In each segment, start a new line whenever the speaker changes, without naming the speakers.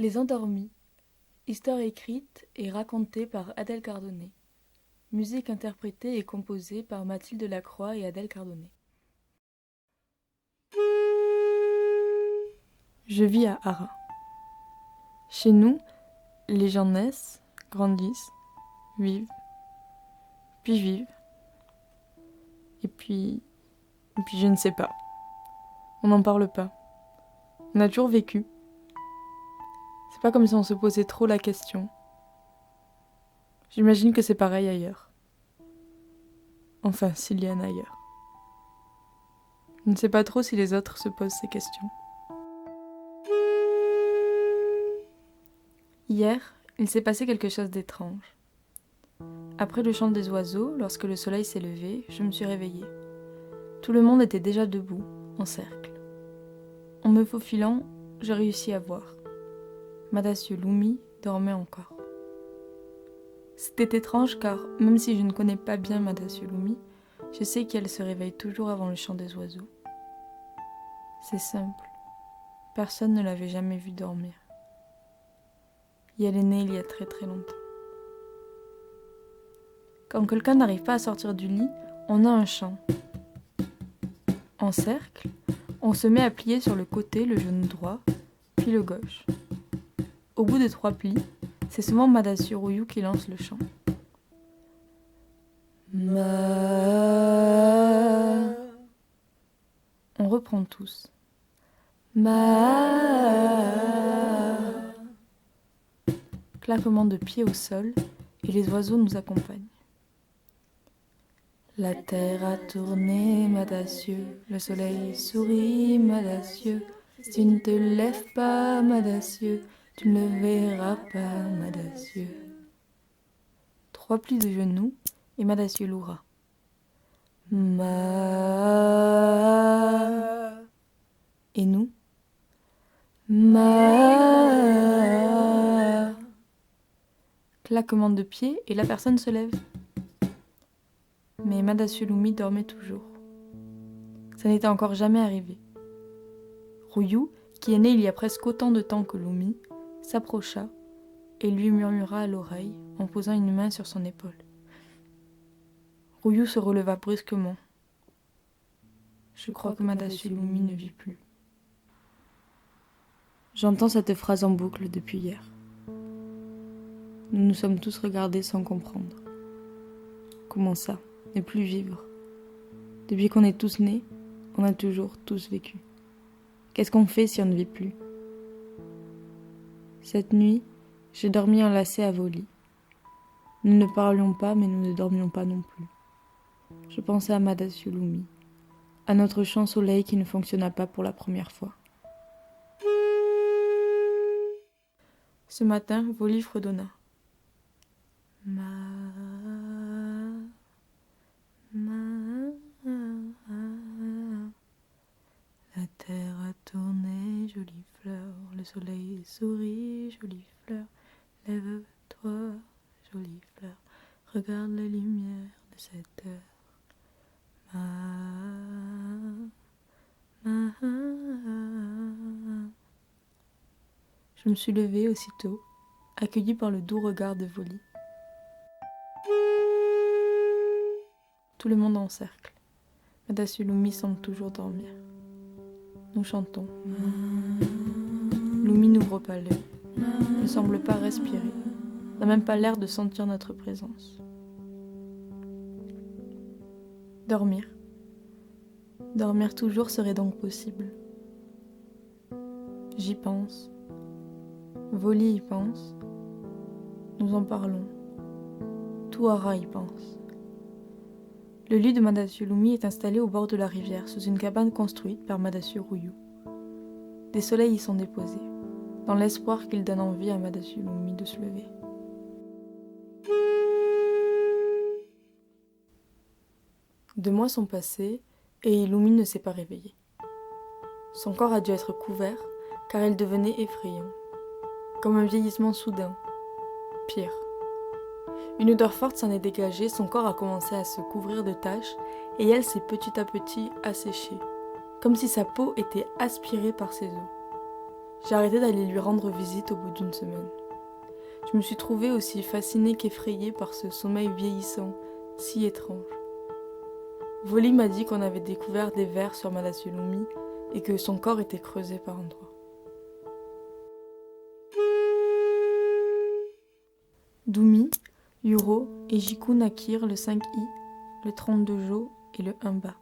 Les Endormis. Histoire écrite et racontée par Adèle Cardonnet. Musique interprétée et composée par Mathilde Lacroix et Adèle Cardonnet. Je vis à Arras. Chez nous, les gens naissent, grandissent, vivent, puis vivent. Et puis je ne sais pas. On n'en parle pas. On a toujours vécu. C'est pas comme si on se posait trop la question. J'imagine que c'est pareil ailleurs. Enfin, s'il y en a ailleurs. Je ne sais pas trop si les autres se posent ces questions. Hier, il s'est passé quelque chose d'étrange. Après le chant des oiseaux, lorsque le soleil s'est levé, je me suis réveillée. Tout le monde était déjà debout, en cercle. En me faufilant, j'ai réussi à voir. Madasieu Loumi dormait encore. C'était étrange car, même si je ne connais pas bien Madasieu Loumi, je sais qu'elle se réveille toujours avant le chant des oiseaux. C'est simple. Personne ne l'avait jamais vue dormir. Et elle est née il y a très très longtemps. Quand quelqu'un n'arrive pas à sortir du lit, on a un chant. En cercle, on se met à plier sur le côté le genou droit, puis le gauche. Au bout de 3 plis, c'est souvent Madasieu Rouyou qui lance le chant. Ma. On reprend tous. Ma. Claquement de pieds au sol, et les oiseaux nous accompagnent. La terre a tourné, Madasieu, le soleil sourit, Madasieu. Si tu ne te lèves pas, Madasieu, tu ne le verras pas, Madasieu. 3 plis de genoux, et Madasieu louera. Ma. Et nous? Ma. Claquement de pied, et la personne se lève. Mais Madasieu Loumi dormait toujours. Ça n'était encore jamais arrivé. Rouyou, qui est né il y a presque autant de temps que Loumi, s'approcha et lui murmura à l'oreille en posant une main sur son épaule. Rouyou se releva brusquement. Je crois que Madasieu Loumi ne vit plus. J'entends cette phrase en boucle depuis hier. Nous nous sommes tous regardés sans comprendre. Comment ça, ne plus vivre? Depuis qu'on est tous nés, on a toujours tous vécu. Qu'est-ce qu'on fait si on ne vit plus? Cette nuit, j'ai dormi enlacée à vos lits. Nous ne parlions pas, mais nous ne dormions pas non plus. Je pensais à Madasieu Loumi, à notre chant soleil qui ne fonctionna pas pour la première fois. Ce matin, Voli fredonna. La terre a tourné, jolie fleur, le soleil sourit, jolie fleur, lève-toi, jolie fleur, regarde la lumière de cette heure. Je me suis levée aussitôt, accueillie par le doux regard de Voli. Tout le monde en cercle. Madasieu Loumi semble toujours dormir. Nous chantons. Loumi n'ouvre pas l'œil, ne semble pas respirer, n'a même pas l'air de sentir notre présence. Dormir. Dormir toujours serait donc possible. J'y pense. Voli y pense. Nous en parlons. Tout Arras y pense. Le lit de Madasieu Loumi est installé au bord de la rivière, sous une cabane construite par Madasieu Rouyou. Des soleils y sont déposés, dans l'espoir qu'ils donnent envie à Madasieu Loumi de se lever. Deux mois sont passés, et Loumi ne s'est pas réveillée. Son corps a dû être couvert, car elle devenait effrayant, comme un vieillissement soudain. Pire. Une odeur forte s'en est dégagée, son corps a commencé à se couvrir de taches et elle s'est petit à petit asséchée, comme si sa peau était aspirée par ses os. J'ai arrêté d'aller lui rendre visite au bout d'une semaine. Je me suis trouvée aussi fascinée qu'effrayée par ce sommeil vieillissant, si étrange. Voli m'a dit qu'on avait découvert des vers sur Madassulumi et que son corps était creusé par endroits. Dumi, Yuro et Jiku naquirent le 5i, le 32 Jo et le 1 Ba.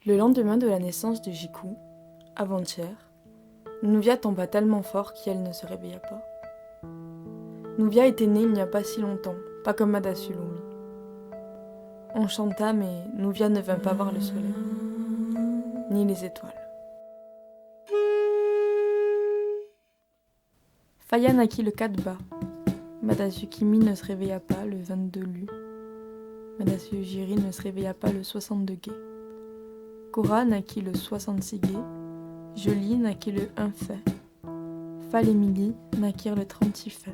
Le lendemain de la naissance de Jiku, avant-hier, Nuvia tomba tellement fort qu'elle ne se réveilla pas. Nuvia était née il n'y a pas si longtemps, pas comme Madassulumi. On chanta, mais Nuvia ne vint pas voir le soleil, ni les étoiles. Faya naquit le 4 Ba. Madasukimi ne se réveilla pas le 22 Lu. Madasujiri ne se réveilla pas le 62 Ge. Kora naquit le 66 Ge. Jolie naquit le 1 Fai. Fal et Mili naquirent le 36 Fai.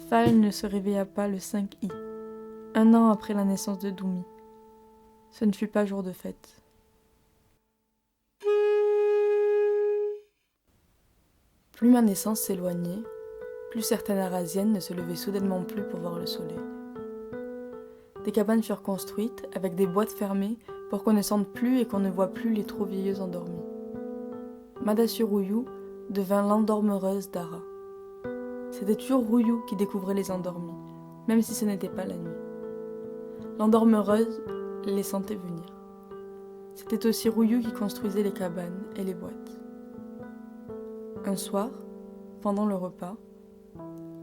Fal ne se réveilla pas le 5 I, un an après la naissance de Dumi. Ce ne fut pas jour de fête. Plus ma naissance s'éloignait, plus certaines Arasiennes ne se levaient soudainement plus pour voir le soleil. Des cabanes furent construites avec des boîtes fermées pour qu'on ne sente plus et qu'on ne voie plus les trop vieilleuses endormies. Madassu devint l'endormereuse d'Ara. C'était toujours Ruyu qui découvrait les endormis, même si ce n'était pas la nuit. L'endormereuse les sentait venir. C'était aussi Ruyu qui construisait les cabanes et les boîtes. Un soir, pendant le repas,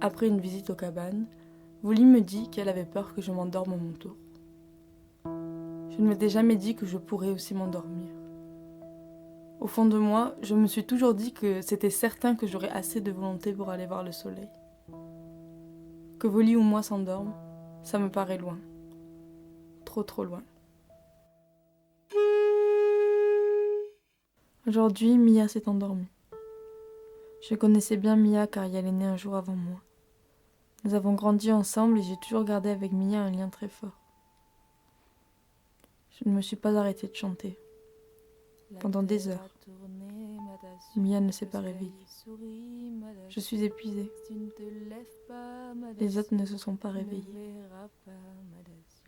après une visite aux cabanes, Voli me dit qu'elle avait peur que je m'endorme à mon tour. Je ne m'étais jamais dit que je pourrais aussi m'endormir. Au fond de moi, je me suis toujours dit que c'était certain que j'aurais assez de volonté pour aller voir le soleil. Que Voli ou moi s'endorme, ça me paraît loin. Trop loin. Aujourd'hui, Mia s'est endormie. Je connaissais bien Mia car elle est née un jour avant moi. Nous avons grandi ensemble et j'ai toujours gardé avec Mia un lien très fort. Je ne me suis pas arrêtée de chanter. Pendant des heures. Mia ne s'est pas réveillée. Je suis épuisée. Les autres ne se sont pas réveillés.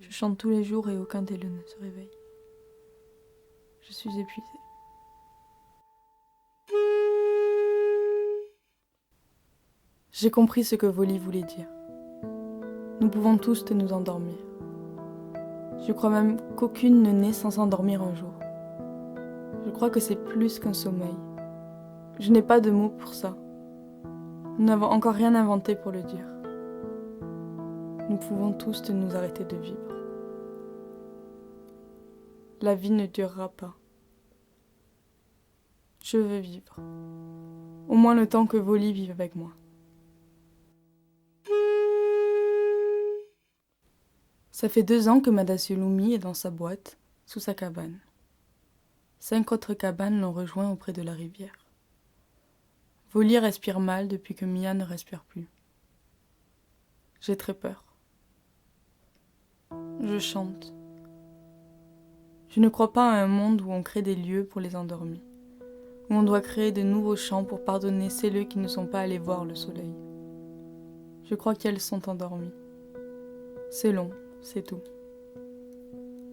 Je chante tous les jours et aucun d'eux ne se réveille. Je suis épuisée. J'ai compris ce que Voli voulait dire. Nous pouvons tous nous endormir. Je crois même qu'aucune ne naît sans s'endormir un jour. Je crois que c'est plus qu'un sommeil. Je n'ai pas de mots pour ça. Nous n'avons encore rien inventé pour le dire. Nous pouvons tous nous arrêter de vivre. La vie ne durera pas. Je veux vivre. Au moins le temps que Voli vive avec moi. Ça fait 2 ans que Madassulumi est dans sa boîte, sous sa cabane. 5 autres cabanes l'ont rejoint auprès de la rivière. Voli respire mal depuis que Mia ne respire plus. J'ai très peur. Je chante. Je ne crois pas à un monde où on crée des lieux pour les endormis, où on doit créer de nouveaux chants pour pardonner celles qui ne sont pas allés voir le soleil. Je crois qu'elles sont endormies. C'est long, c'est tout.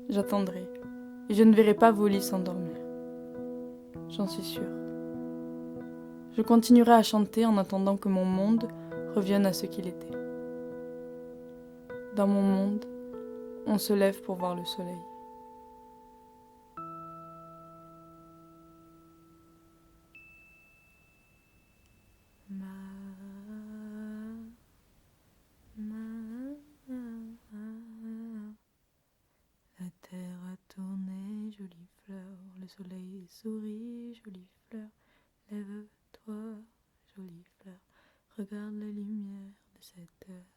J'attendrai, et je ne verrai pas Voli s'endormir. J'en suis sûre. Je continuerai à chanter en attendant que mon monde revienne à ce qu'il était. Dans mon monde, on se lève pour voir le soleil. La terre a tourné, jolie fleur, le soleil sourit, jolie fleur, lève-toi, jolie fleur, regarde la lumière de cette heure.